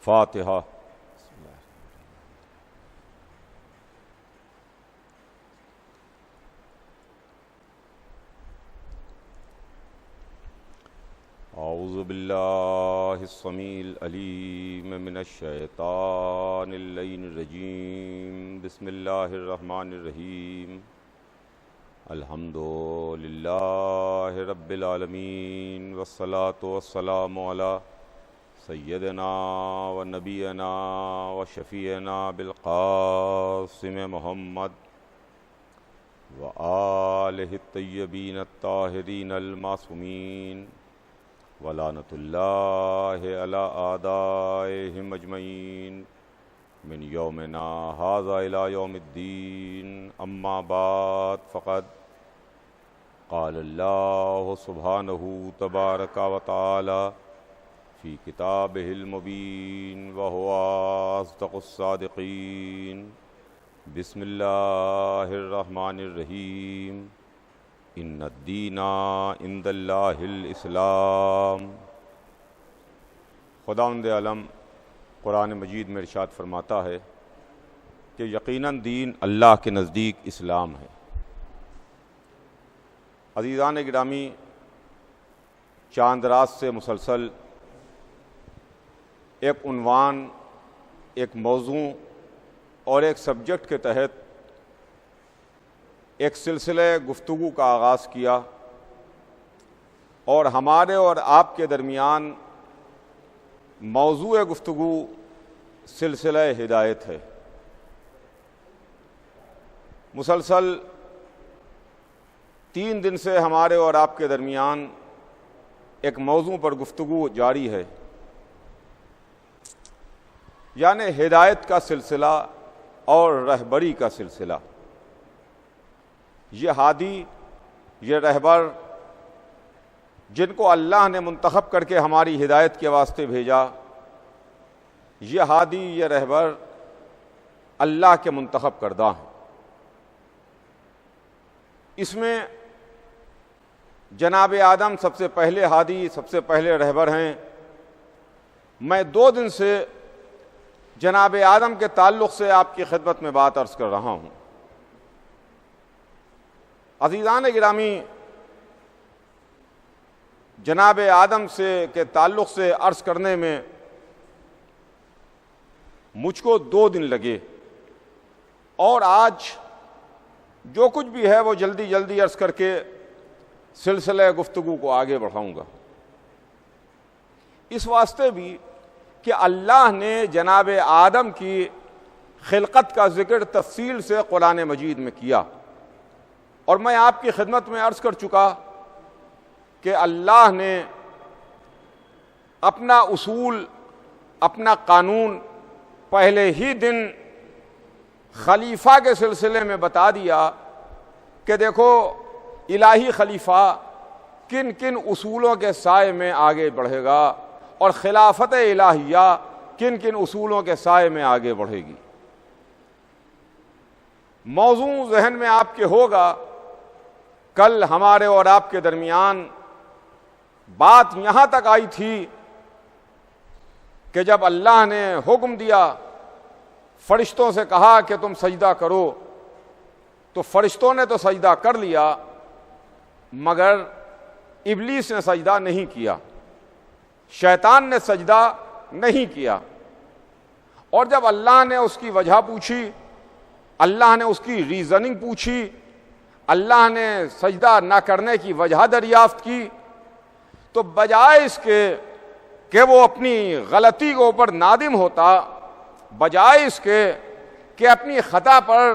فاتحہ۔ اعوذ باللہ السمیع العلیم من الشیطان اللعین الرجیم، بسم اللہ الرحمن الرحیم، الحمد للہ رب العالمین، والصلاة والسلام علی سیدنا و نبینا و شفیعنا بالقاسم محمد و آلہ الطیبین الطاہرین المعصومین، ولعنۃ اللہ علی اعدائہم اجمعین من یومنا ھذا الی یوم الدین۔ اما بعد فقد قال اللہ سبحانہ تبارک و تعالی فی کتابہ المبین وہو اصدق الصادقین۔ بسم اللہ الرحمن الرحیم، ان الدین عند اللہ الاسلام۔ خداوند عالم قرآن مجید میں ارشاد فرماتا ہے کہ یقیناً دین اللہ کے نزدیک اسلام ہے۔ عزیزان گرامی، چاند رات سے مسلسل ایک عنوان، ایک موضوع اور ایک سبجیکٹ کے تحت ایک سلسلہ گفتگو کا آغاز کیا، اور ہمارے اور آپ کے درمیان موضوع گفتگو سلسلہ ہدایت ہے۔ مسلسل 3 دن سے ہمارے اور آپ کے درمیان ایک موضوع پر گفتگو جاری ہے، یعنی ہدایت کا سلسلہ اور رہبری کا سلسلہ۔ یہ ہادی، یہ رہبر جن کو اللہ نے منتخب کر کے ہماری ہدایت کے واسطے بھیجا، یہ ہادی، یہ رہبر اللہ کے منتخب کردہ ہیں۔ اس میں جناب آدم سب سے پہلے ہادی، سب سے پہلے رہبر ہیں۔ میں 2 دن سے جناب آدم کے تعلق سے آپ کی خدمت میں بات عرض کر رہا ہوں۔ عزیزان گرامی، جناب آدم کے تعلق سے عرض کرنے میں مجھ کو 2 دن لگے، اور آج جو کچھ بھی ہے وہ جلدی جلدی عرض کر کے سلسلہ گفتگو کو آگے بڑھاؤں گا، اس واسطے بھی کہ اللہ نے جناب آدم کی خلقت کا ذکر تفصیل سے قرآن مجید میں کیا، اور میں آپ کی خدمت میں عرض کر چکا کہ اللہ نے اپنا اصول، اپنا قانون پہلے ہی دن خلیفہ کے سلسلے میں بتا دیا کہ دیکھو الہی خلیفہ کن کن اصولوں کے سائے میں آگے بڑھے گا، اور خلافت الہیہ کن کن اصولوں کے سائے میں آگے بڑھے گی۔ موضوع ذہن میں آپ کے ہوگا، کل ہمارے اور آپ کے درمیان بات یہاں تک آئی تھی کہ جب اللہ نے حکم دیا، فرشتوں سے کہا کہ تم سجدہ کرو، تو فرشتوں نے تو سجدہ کر لیا، مگر ابلیس نے سجدہ نہیں کیا، شیطان نے سجدہ نہیں کیا۔ اور جب اللہ نے اس کی وجہ پوچھی، اللہ نے اس کی ریزننگ پوچھی، اللہ نے سجدہ نہ کرنے کی وجہ دریافت کی، تو بجائے اس کے کہ وہ اپنی غلطی کے اوپر نادم ہوتا، بجائے اس کے کہ اپنی خطا پر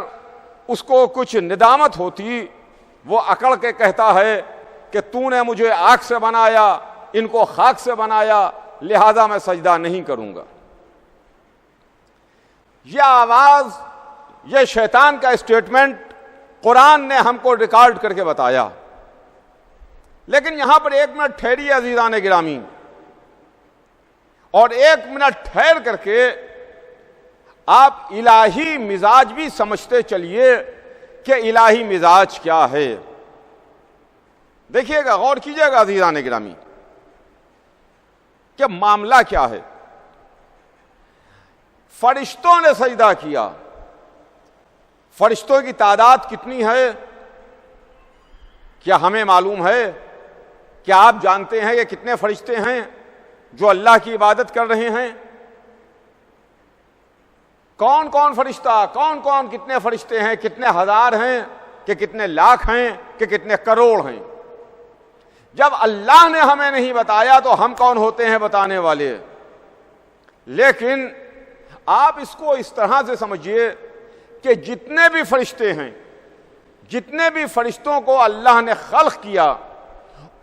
اس کو کچھ ندامت ہوتی، وہ اکڑ کے کہتا ہے کہ تو نے مجھے آگ سے بنایا، ان کو خاک سے بنایا، لہذا میں سجدہ نہیں کروں گا۔ یہ آواز، یہ شیطان کا اسٹیٹمنٹ قرآن نے ہم کو ریکارڈ کر کے بتایا۔ لیکن یہاں پر 1 منٹ ٹھہریے عزیزان گرامی، اور 1 منٹ ٹھہر کر کے آپ الہی مزاج بھی سمجھتے چلیے کہ الہی مزاج کیا ہے۔ دیکھیے گا، غور کیجیے گا عزیزان گرامی کہ معاملہ کیا ہے۔ فرشتوں نے سجدہ کیا. فرشتوں کی تعداد کتنی ہے کیا ہمیں معلوم ہے؟ کیا آپ جانتے ہیں کہ کتنے فرشتے ہیں جو اللہ کی عبادت کر رہے ہیں؟ کون کون فرشتہ، کون کون کتنے فرشتے ہیں، کتنے ہزار ہیں کہ کتنے لاکھ ہیں کہ کتنے کروڑ ہیں؟ جب اللہ نے ہمیں نہیں بتایا تو ہم کون ہوتے ہیں بتانے والے؟ لیکن آپ اس کو اس طرح سے سمجھیے کہ جتنے بھی فرشتے ہیں، جتنے بھی فرشتوں کو اللہ نے خلق کیا،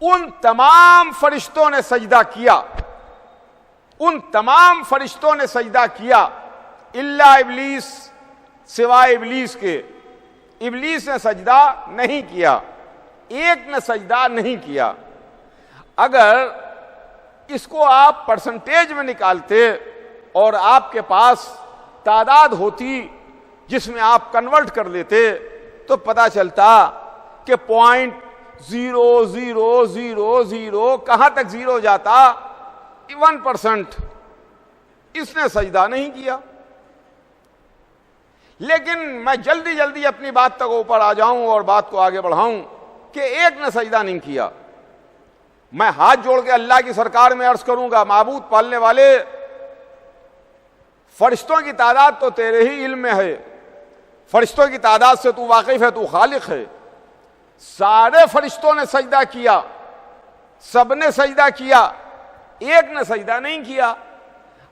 ان تمام فرشتوں نے سجدہ کیا، ان تمام فرشتوں نے سجدہ کیا الا ابلیس، سوائے ابلیس کے. ابلیس نے سجدہ نہیں کیا، ایک نے سجدہ نہیں کیا. اگر اس کو آپ پرسنٹیج میں نکالتے اور آپ کے پاس تعداد ہوتی جس میں آپ کنورٹ کر لیتے تو پتا چلتا کہ 0.0000 کہاں تک زیرو جاتا؟ 1%. اس نے سجدہ نہیں کیا. لیکن میں جلدی جلدی اپنی بات تک اوپر آ جاؤں اور بات کو آگے بڑھاؤں کہ ایک نے سجدہ نہیں کیا. میں ہاتھ جوڑ کے اللہ کی سرکار میں عرض کروں گا، معبود پالنے والے، فرشتوں کی تعداد تو تیرے ہی علم میں ہے، فرشتوں کی تعداد سے تو واقف ہے، تو خالق ہے. سارے فرشتوں نے سجدہ کیا، سب نے سجدہ کیا، ایک نے سجدہ نہیں کیا.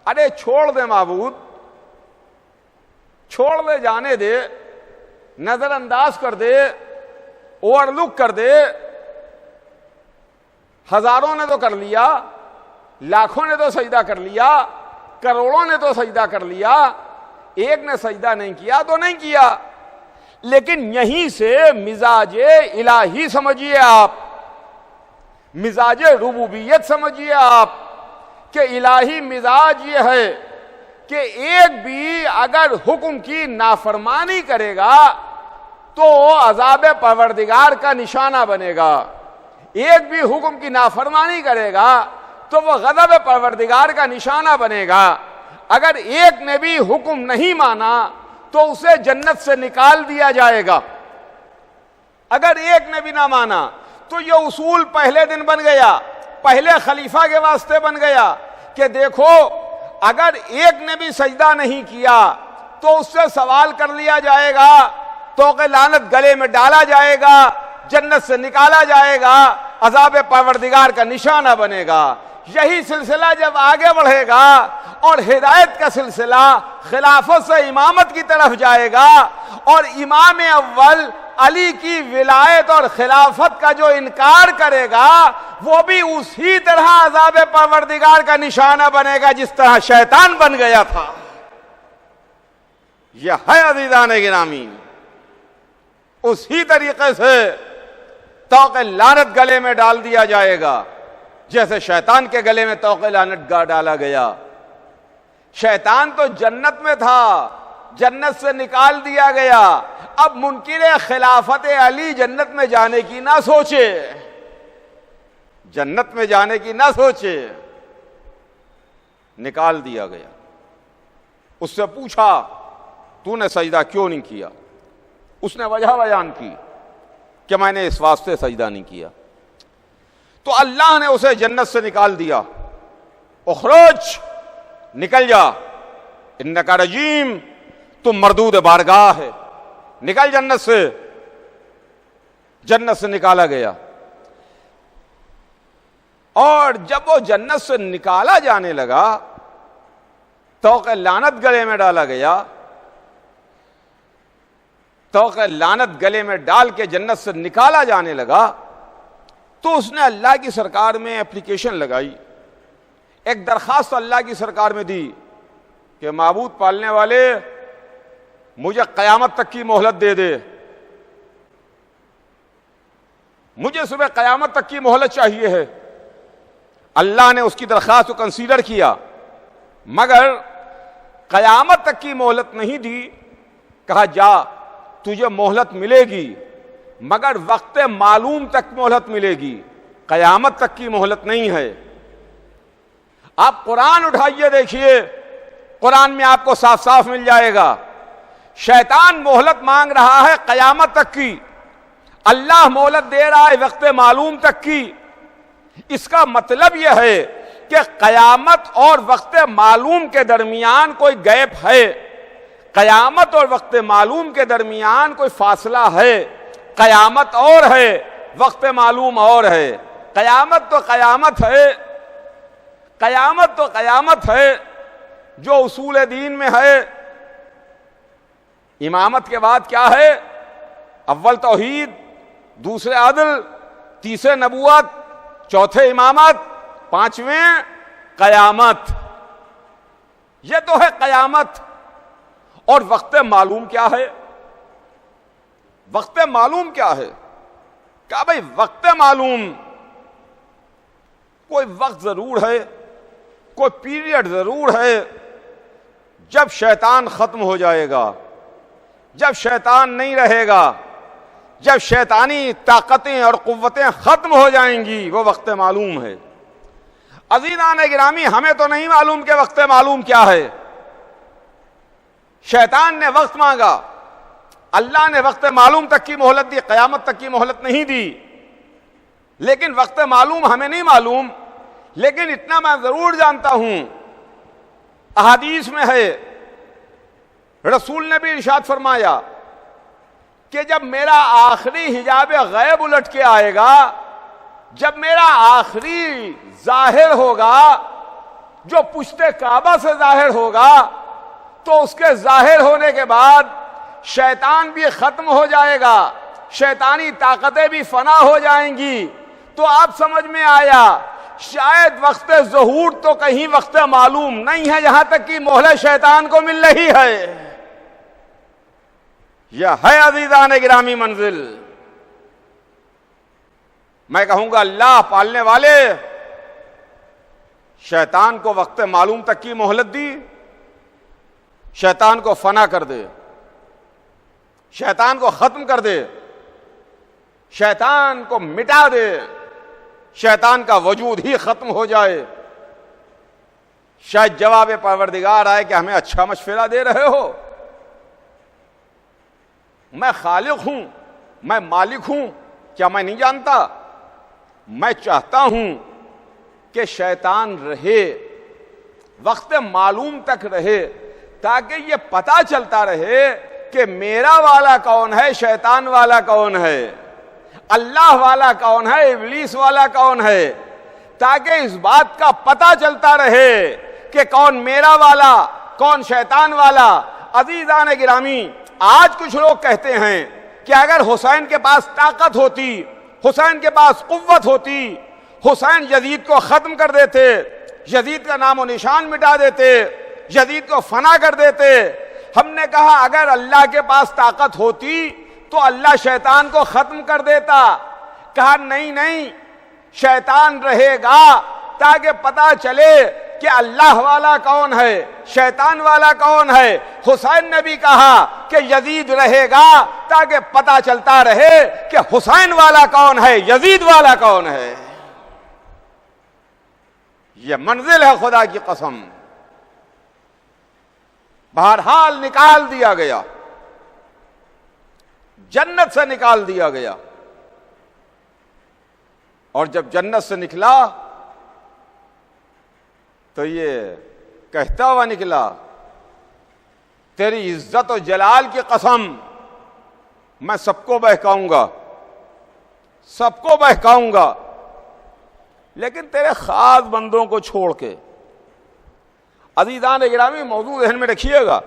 ارے چھوڑ دے معبود، چھوڑ دے، جانے دے، نظر انداز کر دے، اوور لک کر دے. ہزاروں نے تو کر لیا، لاکھوں نے تو سجدہ کر لیا، کروڑوں نے تو سجدہ کر لیا، ایک نے سجدہ نہیں کیا تو نہیں کیا. لیکن یہیں سے مزاج الہی سمجھیے آپ، مزاج ربوبیت سمجھیے آپ کہ الہی مزاج یہ ہے کہ ایک بھی اگر حکم کی نافرمانی کرے گا تو عذاب پروردگار کا نشانہ بنے گا. ایک بھی حکم کی نافرمانی کرے گا تو وہ غضب پروردگار کا نشانہ بنے گا. اگر ایک نے بھی حکم نہیں مانا تو اسے جنت سے نکال دیا جائے گا. اگر ایک نے بھی نہ مانا تو یہ اصول پہلے دن بن گیا، پہلے خلیفہ کے واسطے بن گیا کہ دیکھو اگر ایک نے بھی سجدہ نہیں کیا تو اس سے سوال کر لیا جائے گا، توق لعنت گلے میں ڈالا جائے گا، جنت سے نکالا جائے گا، عذاب پروردگار کا نشانہ بنے گا. یہی سلسلہ جب آگے بڑھے گا اور ہدایت کا سلسلہ خلافت سے امامت کی طرف جائے گا اور امام اول علی کی ولایت اور خلافت کا جو انکار کرے گا وہ بھی اسی طرح عذاب پروردگار کا نشانہ بنے گا جس طرح شیطان بن گیا تھا. یہ ہے عزیزان گرامی، اسی طریقے سے توق لعنت گلے میں ڈال دیا جائے گا جیسے شیطان کے گلے میں توق لعنت ڈالا گیا. شیطان تو جنت میں تھا، جنت سے نکال دیا گیا. اب منکر خلافت علی جنت میں جانے کی نہ سوچے، جنت میں جانے کی نہ سوچے، نکال دیا گیا. اس سے پوچھا تو نے سجدہ کیوں نہیں کیا؟ اس نے وجہ بیان کی کہ میں نے اس واسطے سجدہ نہیں کیا. تو اللہ نے اسے جنت سے نکال دیا. اخرج، نکل جا، انکا رجیم، تم مردود بارگاہ ہے، نکل جنت سے. جنت سے نکالا گیا اور جب وہ جنت سے نکالا جانے لگا توق لعنت گلے میں ڈالا گیا. توق لعنت گلے میں ڈال کے جنت سے نکالا جانے لگا تو اس نے اللہ کی سرکار میں اپلیکیشن لگائی، ایک درخواست اللہ کی سرکار میں دی کہ معبود پالنے والے مجھے قیامت تک کی مہلت دے دے، مجھے صبح قیامت تک کی مہلت چاہیے ہے. اللہ نے اس کی درخواست کو کنسیڈر کیا مگر قیامت تک کی مہلت نہیں دی. کہا جا تجھے مہلت ملے گی مگر وقت معلوم تک مہلت ملے گی، قیامت تک کی مہلت نہیں ہے. آپ قرآن اٹھائیے دیکھیے، قرآن میں آپ کو صاف صاف مل جائے گا۔ شیطان مہلت مانگ رہا ہے قیامت تک کی، اللہ مہلت دے رہا ہے وقت معلوم تک کی۔ اس کا مطلب یہ ہے کہ قیامت اور وقت معلوم کے درمیان کوئی گیپ ہے، قیامت اور وقت معلوم کے درمیان کوئی فاصلہ ہے۔ قیامت اور ہے، وقت معلوم اور ہے۔ قیامت تو قیامت ہے، قیامت تو قیامت ہے جو اصول دین میں ہے۔ امامت کے بعد کیا ہے؟ اول توحید، دوسرے عدل، تیسرے نبوت، چوتھے امامت، پانچویں قیامت۔ یہ تو ہے قیامت۔ اور وقت معلوم کیا ہے؟ وقت معلوم کیا ہے؟ کہا بھائی وقت معلوم کوئی وقت ضرور ہے، کوئی پیریڈ ضرور ہے، جب شیطان ختم ہو جائے گا، جب شیطان نہیں رہے گا، جب شیطانی طاقتیں اور قوتیں ختم ہو جائیں گی، وہ وقت معلوم ہے۔ عزیزان گرامی، ہمیں تو نہیں معلوم کہ وقت معلوم کیا ہے۔ شیطان نے وقت مانگا، اللہ نے وقت معلوم تک کی مہلت دی، قیامت تک کی مہلت نہیں دی۔ لیکن وقت معلوم ہمیں نہیں معلوم، لیکن اتنا میں ضرور جانتا ہوں، احادیث میں ہے، رسول نے بھی ارشاد فرمایا کہ جب میرا آخری حجاب غیب الٹ کے آئے گا، جب میرا آخری ظاہر ہوگا جو پشت کعبہ سے ظاہر ہوگا، تو اس کے ظاہر ہونے کے بعد شیطان بھی ختم ہو جائے گا، شیطانی طاقتیں بھی فنا ہو جائیں گی۔ تو آپ سمجھ میں آیا شاید وقت ظہور تو کہیں وقت معلوم نہیں ہے، یہاں تک کہ مہلت شیطان کو مل رہی ہے۔ یہ ہے عزیزان گرامی منزل۔ میں کہوں گا اللہ پالنے والے شیطان کو وقت معلوم تک کی مہلت دی، شیطان کو فنا کر دے، شیطان کو ختم کر دے، شیطان کو مٹا دے، شیطان کا وجود ہی ختم ہو جائے۔ شاید جواب پروردگار آئے کہ ہمیں اچھا مشورہ دے رہے ہو، میں خالق ہوں، میں مالک ہوں، کیا میں نہیں جانتا؟ میں چاہتا ہوں کہ شیطان رہے، وقت معلوم تک رہے، تاکہ یہ پتہ چلتا رہے کہ میرا والا کون ہے، شیطان والا کون ہے، اللہ والا کون ہے، ابلیس والا کون ہے، تاکہ اس بات کا پتہ چلتا رہے کہ کون میرا والا، کون شیطان والا۔ عزیزان گرامی، آج کچھ لوگ کہتے ہیں کہ اگر حسین کے پاس طاقت ہوتی، حسین کے پاس قوت ہوتی، حسین یزید کو ختم کر دیتے، یزید کا نام و نشان مٹا دیتے، یزید کو فنا کر دیتے۔ ہم نے کہا اگر اللہ کے پاس طاقت ہوتی تو اللہ شیطان کو ختم کر دیتا۔ کہا نہیں نہیں، شیطان رہے گا تاکہ پتہ چلے کہ اللہ والا کون ہے، شیطان والا کون ہے۔ حسین نے بھی کہا کہ یزید رہے گا تاکہ پتہ چلتا رہے کہ حسین والا کون ہے، یزید والا کون ہے۔ یہ منزل ہے خدا کی قسم۔ بہرحال نکال دیا گیا، جنت سے نکال دیا گیا، اور جب جنت سے نکلا تو یہ کہتا ہوا نکلا، تیری عزت و جلال کی قسم میں سب کو بہکاؤں گا، سب کو بہکاؤں گا، لیکن تیرے خاص بندوں کو چھوڑ کے۔ عزیزان گرامی، موضوع ذہن میں رکھیے گا،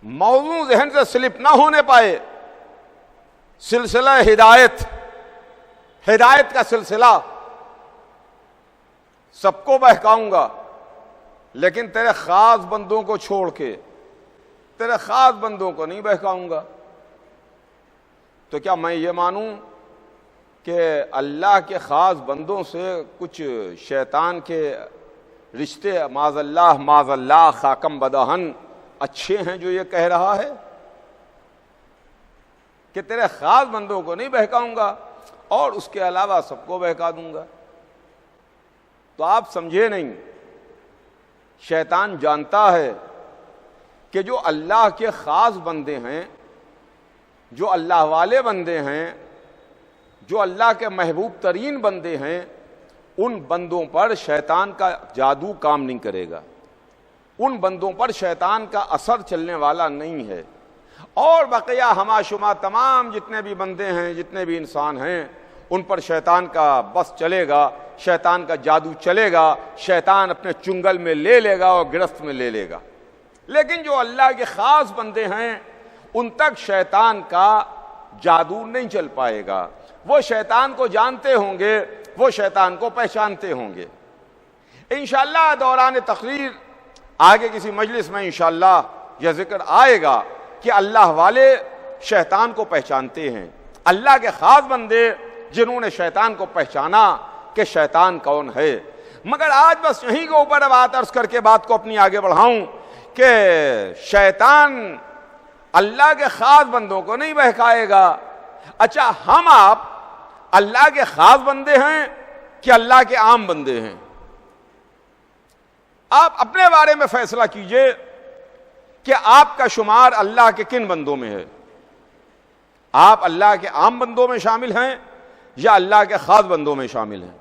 موضوع ذہن سے سلپ نہ ہونے پائے۔ سلسلہ ہدایت، ہدایت کا سلسلہ، سب کو بہکاؤں گا لیکن تیرے خاص بندوں کو چھوڑ کے، تیرے خاص بندوں کو نہیں بہکاؤں گا۔ تو کیا میں یہ مانوں کہ اللہ کے خاص بندوں سے کچھ شیطان کے رشتے معاذ اللہ خاکم بدہن اچھے ہیں جو یہ کہہ رہا ہے کہ تیرے خاص بندوں کو نہیں بہکاؤں گا اور اس کے علاوہ سب کو بہکا دوں گا؟ تو آپ سمجھے نہیں شیطان جانتا ہے کہ جو اللہ کے خاص بندے ہیں، جو اللہ والے بندے ہیں، جو اللہ کے محبوب ترین بندے ہیں، ان بندوں پر شیطان کا جادو کام نہیں کرے گا، ان بندوں پر شیطان کا اثر چلنے والا نہیں ہے۔ اور بقیہ ہما شما تمام جتنے بھی بندے ہیں، جتنے بھی انسان ہیں، ان پر شیطان کا بس چلے گا، شیطان کا جادو چلے گا، شیطان اپنے چنگل میں لے لے گا اور گرفت میں لے لے گا۔ لیکن جو اللہ کے خاص بندے ہیں ان تک شیطان کا جادو نہیں چل پائے گا، وہ شیطان کو جانتے ہوں گے، وہ شیطان کو پہچانتے ہوں گے۔ انشاءاللہ دوران تقریر آگے کسی مجلس میں انشاءاللہ یہ ذکر آئے گا کہ اللہ والے شیطان کو پہچانتے ہیں، اللہ کے خاص بندے جنہوں نے شیطان کو پہچانا کہ شیطان کون ہے۔ مگر آج بس یہیں کے اوپر بات عرض کر کے بات کو اپنی آگے بڑھاؤں کہ شیطان اللہ کے خاص بندوں کو نہیں بہکائے گا۔ اچھا، ہم آپ اللہ کے خاص بندے ہیں کہ اللہ کے عام بندے ہیں؟ آپ اپنے بارے میں فیصلہ کیجئے کہ آپ کا شمار اللہ کے کن بندوں میں ہے۔ آپ اللہ کے عام بندوں میں شامل ہیں یا اللہ کے خاص بندوں میں شامل ہیں؟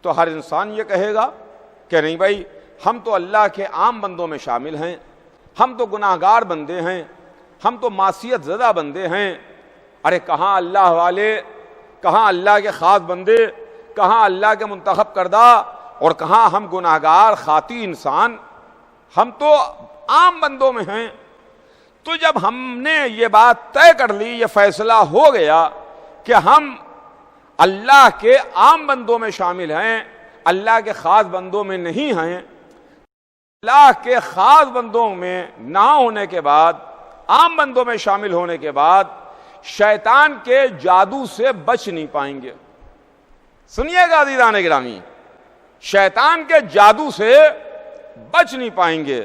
تو ہر انسان یہ کہے گا کہ نہیں بھائی، ہم تو اللہ کے عام بندوں میں شامل ہیں، ہم تو گناہگار بندے ہیں، ہم تو معصیت زدہ بندے ہیں۔ ارے کہاں اللہ والے، کہاں اللہ کے خاص بندے، کہاں اللہ کے منتخب کردہ، اور کہاں ہم گناہگار خاطی انسان، ہم تو عام بندوں میں ہیں۔ تو جب ہم نے یہ بات طے کر لی، یہ فیصلہ ہو گیا کہ ہم اللہ کے عام بندوں میں شامل ہیں، اللہ کے خاص بندوں میں نہیں ہیں، اللہ کے خاص بندوں میں نہ ہونے کے بعد، عام بندوں میں شامل ہونے کے بعد شیطان کے جادو سے بچ نہیں پائیں گے۔ سنیے گا عزیزان گرامی، شیطان کے جادو سے بچ نہیں پائیں گے۔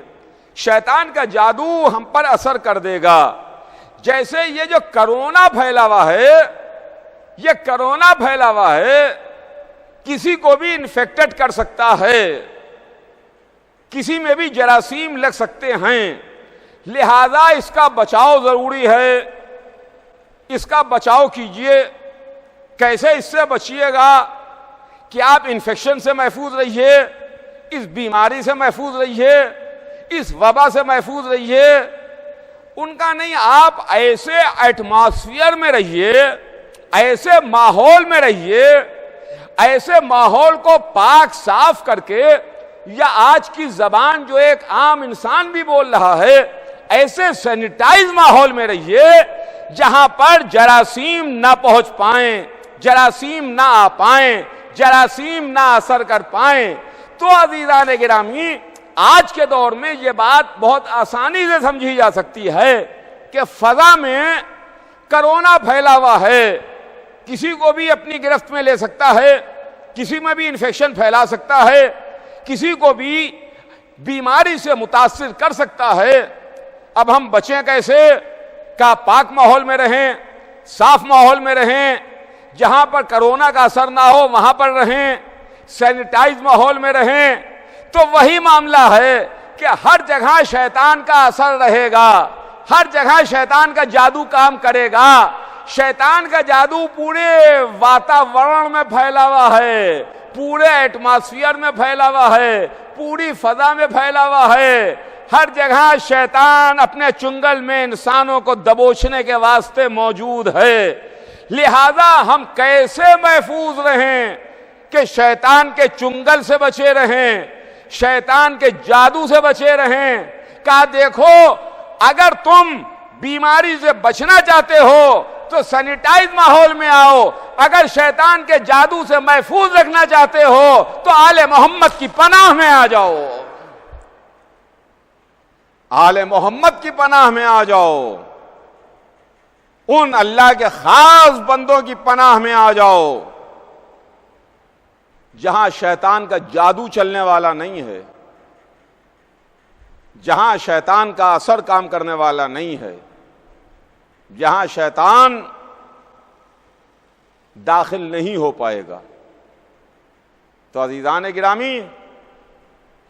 شیطان کا جادو ہم پر اثر کر دے گا۔ جیسے یہ جو کرونا پھیلا ہوا ہے، یہ کرونا پھیلا ہوا ہے، کسی کو بھی انفیکٹڈ کر سکتا ہے، کسی میں بھی جراثیم لگ سکتے ہیں، لہذا اس کا بچاؤ ضروری ہے۔ اس کا بچاؤ کیجئے۔ کیسے اس سے بچیے گا کہ آپ انفیکشن سے محفوظ رہیے، اس بیماری سے محفوظ رہیے، اس وبا سے محفوظ رہیے۔ ان کا نہیں، آپ ایسے ایٹماسفیئر میں رہیے، ایسے ماحول میں رہیے، ایسے ماحول کو پاک صاف کر کے، یا آج کی زبان جو ایک عام انسان بھی بول رہا ہے، ایسے سینیٹائز ماحول میں رہیے جہاں پر جراثیم نہ پہنچ پائیں، جراثیم نہ آ پائیں، جراثیم نہ اثر کر پائیں۔ تو عزیزان گرامی، آج کے دور میں یہ بات بہت آسانی سے سمجھی جا سکتی ہے کہ فضا میں کرونا پھیلا ہوا ہے، کسی کو بھی اپنی گرفت میں لے سکتا ہے، کسی میں بھی انفیکشن پھیلا سکتا ہے، کسی کو بھی بیماری سے متاثر کر سکتا ہے۔ اب ہم بچیں کیسے؟ کہ پاک ماحول میں رہیں، صاف ماحول میں رہیں، جہاں پر کرونا کا اثر نہ ہو وہاں پر رہیں، سینیٹائز ماحول میں رہیں۔ تو وہی معاملہ ہے کہ ہر جگہ شیطان کا اثر رہے گا، ہر جگہ شیطان کا جادو کام کرے گا۔ شیطان کا جادو پورے واتاورن میں پھیلا ہوا ہے، پورے ایٹماسفیئر میں پھیلا ہوا ہے، پوری فضا میں پھیلا ہوا ہے۔ ہر جگہ شیطان اپنے چنگل میں انسانوں کو دبوچنے کے واسطے موجود ہے۔ لہذا ہم کیسے محفوظ رہیں کہ شیطان کے چنگل سے بچے رہیں، شیطان کے جادو سے بچے رہیں؟ کہا دیکھو، اگر تم بیماری سے بچنا چاہتے ہو تو سینیٹائز ماحول میں آؤ، اگر شیطان کے جادو سے محفوظ رکھنا چاہتے ہو تو آل محمد کی پناہ میں آ جاؤ، آل محمد کی پناہ میں آ جاؤ، ان اللہ کے خاص بندوں کی پناہ میں آ جاؤ جہاں شیطان کا جادو چلنے والا نہیں ہے، جہاں شیطان کا اثر کام کرنے والا نہیں ہے، جہاں شیطان داخل نہیں ہو پائے گا۔ تو عزیزان گرامی،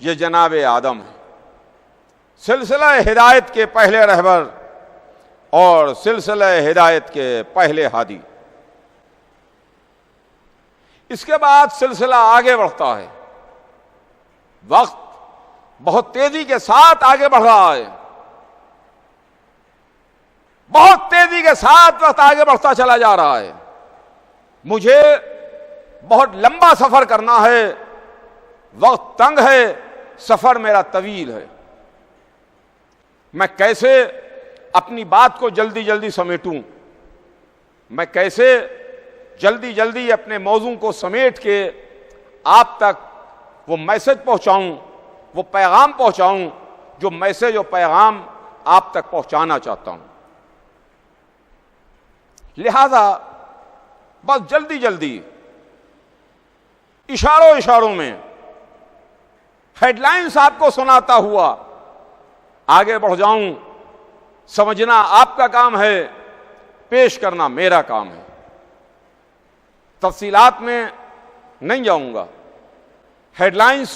یہ جناب آدم ہے، سلسلہ ہدایت کے پہلے رہبر اور سلسلہ ہدایت کے پہلے ہادی۔ اس کے بعد سلسلہ آگے بڑھتا ہے، وقت بہت تیزی کے ساتھ آگے بڑھ رہا ہے، بہت تیزی کے ساتھ وقت آگے بڑھتا چلا جا رہا ہے۔ مجھے بہت لمبا سفر کرنا ہے، وقت تنگ ہے، سفر میرا طویل ہے، میں کیسے اپنی بات کو جلدی جلدی سمیٹوں، میں کیسے جلدی جلدی اپنے موضوع کو سمیٹ کے آپ تک وہ میسج پہنچاؤں، وہ پیغام پہنچاؤں جو میسج و پیغام آپ تک پہنچانا چاہتا ہوں۔ لہذا بس جلدی جلدی اشاروں میں ہیڈ لائنز آپ کو سناتا ہوا آگے بڑھ جاؤں۔ سمجھنا آپ کا کام ہے، پیش کرنا میرا کام ہے۔ تفصیلات میں نہیں جاؤں گا، ہیڈ لائنز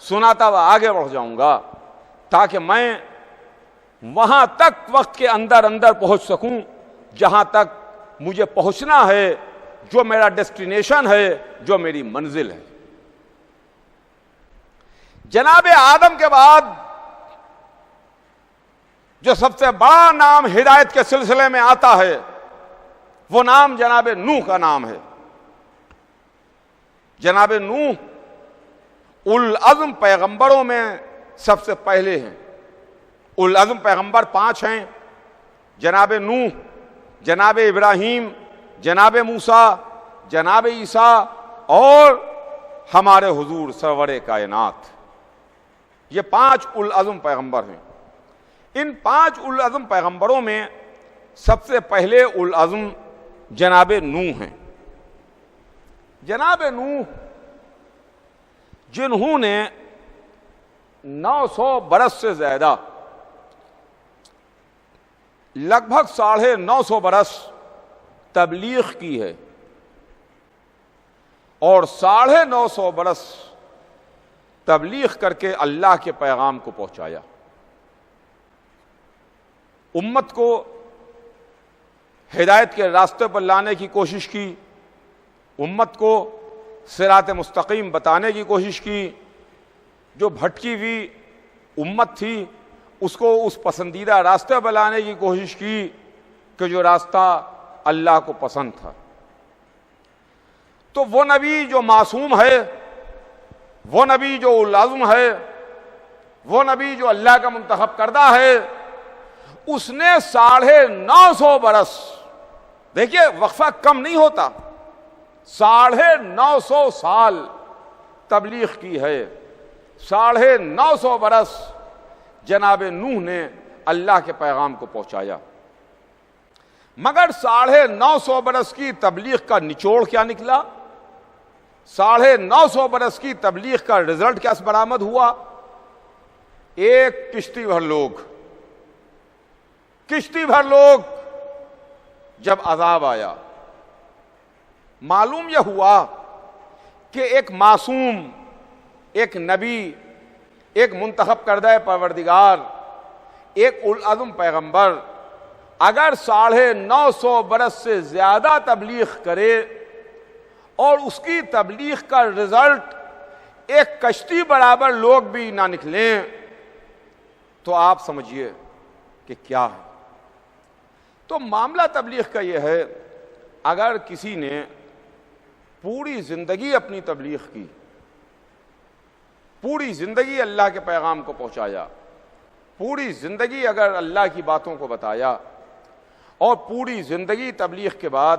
سناتا ہوا آگے بڑھ جاؤں گا تاکہ میں وہاں تک وقت کے اندر پہنچ سکوں جہاں تک مجھے پہنچنا ہے، جو میرا ڈیسٹینیشن ہے، جو میری منزل ہے۔ جناب آدم کے بعد جو سب سے بڑا نام ہدایت کے سلسلے میں آتا ہے وہ نام جناب نوح کا نام ہے۔ جناب نوح اولو العزم پیغمبروں میں سب سے پہلے ہیں۔ اولو العزم پیغمبر 5 ہیں، جناب نوح، جناب ابراہیم، جناب موسیٰ، جناب عیسیٰ اور ہمارے حضور سرور کائنات۔ یہ 5 اولو العزم پیغمبر ہیں۔ ان 5 اولو العزم پیغمبروں میں سب سے پہلے اولو العزم جناب نوح ہیں۔ جناب نوح جنہوں نے 900 برس سے زیادہ، لگ بھگ 950 برس تبلیغ کی ہے اور 950 برس تبلیغ کر کے اللہ کے پیغام کو پہنچایا، امت کو ہدایت کے راستے پر لانے کی کوشش کی، امت کو صراط مستقیم بتانے کی کوشش کی۔ جو بھٹکی ہوئی امت تھی اس کو اس پسندیدہ راستے پر لانے کی کوشش کی کہ جو راستہ اللہ کو پسند تھا۔ تو وہ نبی جو معصوم ہے، وہ نبی جو اولو العزم ہے، وہ نبی جو اللہ کا منتخب کردہ ہے، اس نے 950 برس، دیکھیے وقفہ کم نہیں ہوتا، 950 سال تبلیغ کی ہے، 950 برس جناب نوح نے اللہ کے پیغام کو پہنچایا۔ مگر 950 برس کی تبلیغ کا نچوڑ کیا نکلا؟ 950 برس کی تبلیغ کا رزلٹ کیا برآمد ہوا؟ ایک کشتی بھر لوگ جب عذاب آیا، معلوم یہ ہوا کہ ایک معصوم، ایک نبی، ایک منتخب کردہ پروردگار، ایک اولو العزم پیغمبر اگر 950 برس سے زیادہ تبلیغ کرے اور اس کی تبلیغ کا رزلٹ ایک کشتی برابر لوگ بھی نہ نکلیں تو آپ سمجھیے کہ کیا ہے۔ تو معاملہ تبلیغ کا یہ ہے، اگر کسی نے پوری زندگی اپنی تبلیغ کی، پوری زندگی اللہ کے پیغام کو پہنچایا، پوری زندگی اگر اللہ کی باتوں کو بتایا اور پوری زندگی تبلیغ کے بعد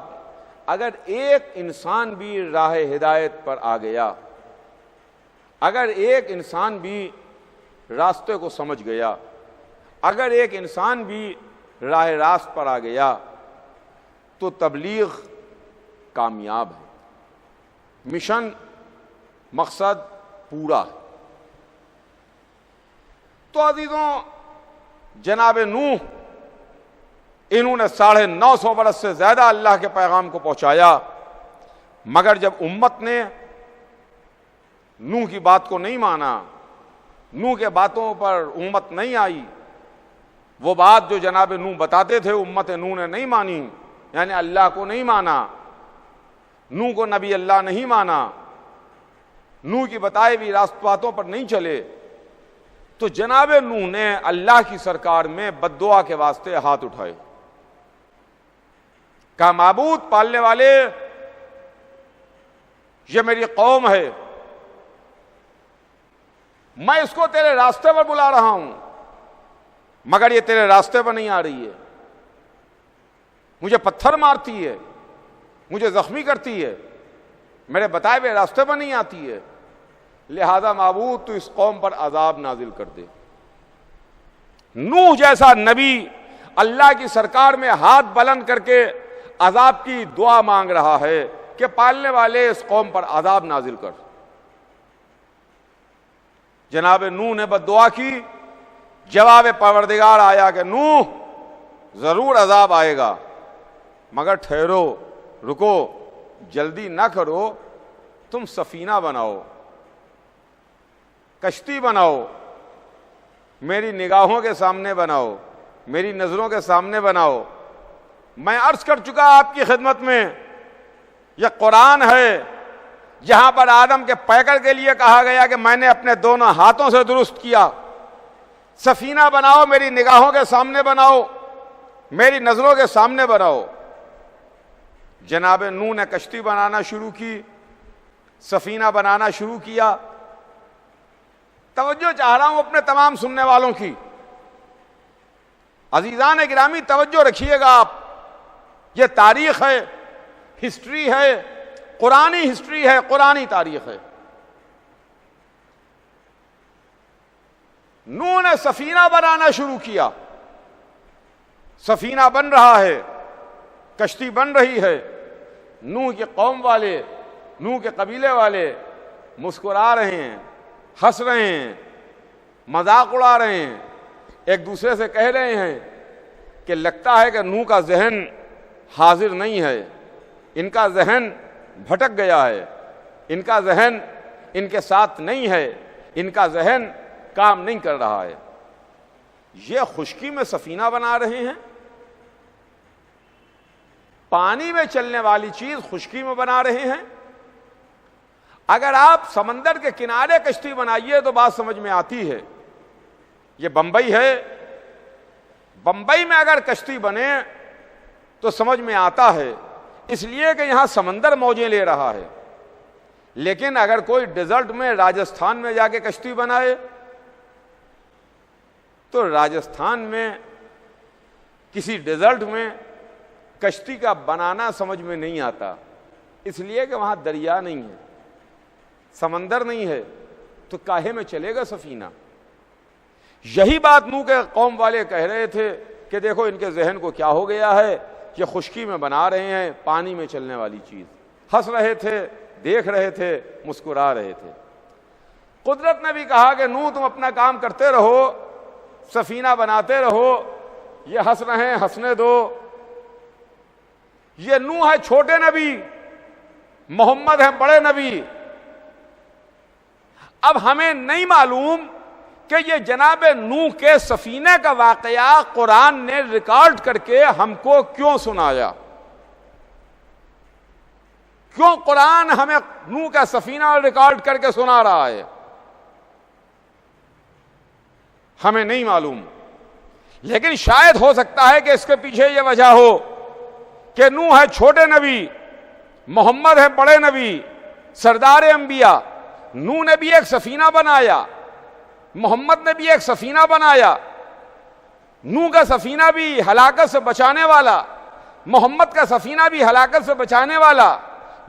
اگر ایک انسان بھی راہ ہدایت پر آ گیا، اگر ایک انسان بھی راستے کو سمجھ گیا، اگر ایک انسان بھی راہ راست پر آ گیا تو تبلیغ کامیاب ہے، مشن مقصد پورا ہے۔ تو عزیزوں، جناب نوح انہوں نے 950 برس سے زیادہ اللہ کے پیغام کو پہنچایا، مگر جب امت نے نوح کی بات کو نہیں مانا، نوح کے باتوں پر امت نہیں آئی، وہ بات جو جناب نوح بتاتے تھے امت نوح نے نہیں مانی، یعنی اللہ کو نہیں مانا، نوح کو نبی اللہ نہیں مانا، نوح کی بتائے ہوئی باتوں پر نہیں چلے، تو جناب نوح نے اللہ کی سرکار میں بد دعا کے واسطے ہاتھ اٹھائے، کہا معبود پالنے والے یہ میری قوم ہے، میں اس کو تیرے راستے پر بلا رہا ہوں مگر یہ تیرے راستے پر نہیں آ رہی ہے، مجھے پتھر مارتی ہے، مجھے زخمی کرتی ہے، میرے بتائے ہوئے راستے پر نہیں آتی ہے، لہذا معبود تو اس قوم پر عذاب نازل کر دے۔ نوح جیسا نبی اللہ کی سرکار میں ہاتھ بلند کر کے عذاب کی دعا مانگ رہا ہے کہ پالنے والے اس قوم پر عذاب نازل کر۔ جناب نوح نے بد دعا کی، جواب پروردگار آیا کہ نوح ضرور عذاب آئے گا مگر ٹھہرو، رکو، جلدی نہ کرو، تم سفینہ بناؤ، کشتی بناؤ، میری نگاہوں کے سامنے بناؤ، میری نظروں کے سامنے بناؤ۔ میں عرض کر چکا آپ کی خدمت میں، یہ قرآن ہے جہاں پر آدم کے پیکر کے لیے کہا گیا کہ میں نے اپنے دونوں ہاتھوں سے درست کیا، سفینہ بناؤ، میری نگاہوں کے سامنے بناؤ، میری نظروں کے سامنے بناؤ۔ جناب نوح نے کشتی بنانا شروع کی، سفینہ بنانا شروع کیا۔ توجہ چاہ رہا ہوں اپنے تمام سننے والوں کی، عزیزان گرامی توجہ رکھیے گا آپ، یہ تاریخ ہے، ہسٹری ہے، قرآنی ہسٹری ہے، قرآنی تاریخ ہے۔ نوح نے سفینہ بنانا شروع کیا، سفینہ بن رہا ہے، کشتی بن رہی ہے۔ نوح کی قوم والے، نوح کے قبیلے والے مسکرا رہے ہیں، ہنس رہے ہیں، مذاق اڑا رہے ہیں، ایک دوسرے سے کہہ رہے ہیں کہ لگتا ہے کہ نوح کا ذہن حاضر نہیں ہے، ان کا ذہن بھٹک گیا ہے، ان کا ذہن ان کے ساتھ نہیں ہے، ان کا ذہن کام نہیں کر رہا ہے۔ یہ خشکی میں سفینہ بنا رہے ہیں، پانی میں چلنے والی چیز خشکی میں بنا رہے ہیں۔ اگر آپ سمندر کے کنارے کشتی بنائیے تو بات سمجھ میں آتی ہے۔ یہ بمبئی ہے، بمبئی میں اگر کشتی بنے تو سمجھ میں آتا ہے، اس لیے کہ یہاں سمندر موجیں لے رہا ہے۔ لیکن اگر کوئی ڈیزرٹ میں راجستھان میں جا کے کشتی بنائے تو راجستھان میں کسی ڈیزرٹ میں کشتی کا بنانا سمجھ میں نہیں آتا، اس لیے کہ وہاں دریا نہیں ہے، سمندر نہیں ہے، تو کاہے میں چلے گا سفینہ؟ یہی بات نوح کے قوم والے کہہ رہے تھے کہ دیکھو ان کے ذہن کو کیا ہو گیا ہے، یہ خشکی میں بنا رہے ہیں پانی میں چلنے والی چیز۔ ہنس رہے تھے، دیکھ رہے تھے، مسکرا رہے تھے۔ قدرت نے بھی کہا کہ نوح تم اپنا کام کرتے رہو، سفینہ بناتے رہو، یہ ہنس رہے ہیں، ہنسنے دو۔ یہ نوح ہے چھوٹے نبی، محمد ہے بڑے نبی۔ اب ہمیں نہیں معلوم کہ یہ جناب نوح کے سفینے کا واقعہ قرآن نے ریکارڈ کر کے ہم کو کیوں سنایا، کیوں قرآن ہمیں نوح کا سفینہ ریکارڈ کر کے سنا رہا ہے، ہمیں نہیں معلوم۔ لیکن شاید ہو سکتا ہے کہ اس کے پیچھے یہ وجہ ہو کہ نوح ہے چھوٹے نبی، محمد ہے بڑے نبی، سردار انبیاء۔ نوح نے بھی ایک سفینہ بنایا، محمد نے بھی ایک سفینہ بنایا۔ نوح کا سفینہ بھی ہلاکت سے بچانے والا، محمد کا سفینہ بھی ہلاکت سے بچانے والا،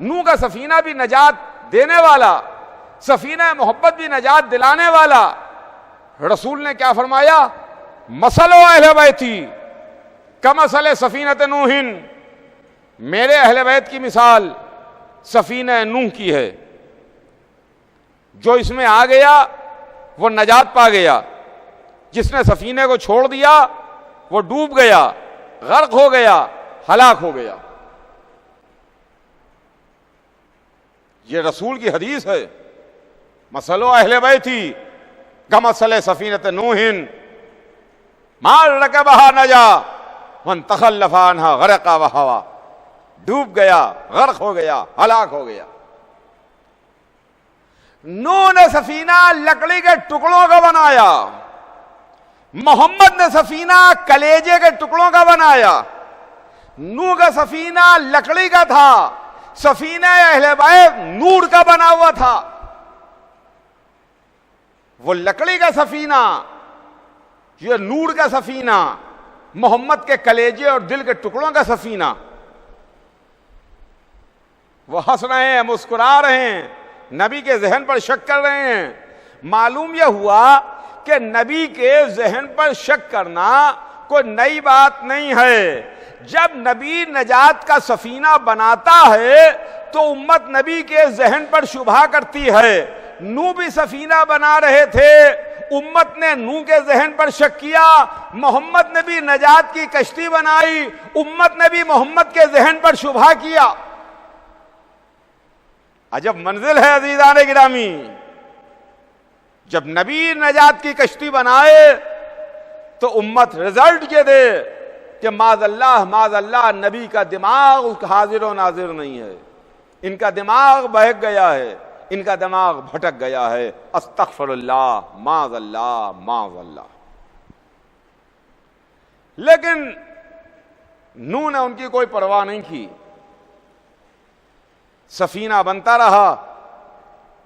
نوح کا سفینہ بھی نجات دینے والا، سفینہ محبت بھی نجات دلانے والا۔ رسول نے کیا فرمایا؟ مثل اہل بیتی کمثل سفینۃ نوح، میرے اہل بیت کی مثال سفینہ نوح کی ہے، جو اس میں آ گیا وہ نجات پا گیا، جس نے سفینے کو چھوڑ دیا وہ ڈوب گیا، غرق ہو گیا، ہلاک ہو گیا۔ یہ رسول کی حدیث ہے۔ مثل اہل بیتی کمثل سفینۃ نوح ما رکبہا نجا من تخلف عنہا غرق وہوا، ڈوب گیا، غرق ہو گیا، ہلاک ہو گیا۔ نوح نے سفینہ لکڑی کے ٹکڑوں کا بنایا، محمد نے سفینہ کلیجے کے ٹکڑوں کا بنایا۔ نوح کا سفینہ لکڑی کا تھا، سفینہ اہل بیت نور کا بنا ہوا تھا۔ وہ لکڑی کا سفینہ، یہ نور کا سفینہ، محمد کے کلیجے اور دل کے ٹکڑوں کا سفینہ۔ وہ ہنس رہے ہیں، مسکرا رہے ہیں، نبی کے ذہن پر شک کر رہے ہیں۔ معلوم یہ ہوا کہ نبی کے ذہن پر شک کرنا کوئی نئی بات نہیں ہے۔ جب نبی نجات کا سفینہ بناتا ہے تو امت نبی کے ذہن پر شبہ کرتی ہے۔ نوح بھی سفینہ بنا رہے تھے، امت نے نوح کے ذہن پر شک کیا۔ محمد نے بھی نجات کی کشتی بنائی، امت نے بھی محمد کے ذہن پر شبہ کیا۔ عجب منزل ہے عزیزان گرامی، جب نبی نجات کی کشتی بنائے تو امت رزلٹ یہ دے کہ معاذ اللہ نبی کا دماغ حاضر و ناظر نہیں ہے، ان کا دماغ بہک گیا ہے، ان کا دماغ بھٹک گیا ہے۔ استغفر اللہ، معاذ اللہ، معاذ اللہ۔ لیکن نوح نے ان کی کوئی پرواہ نہیں کی، سفینہ بنتا رہا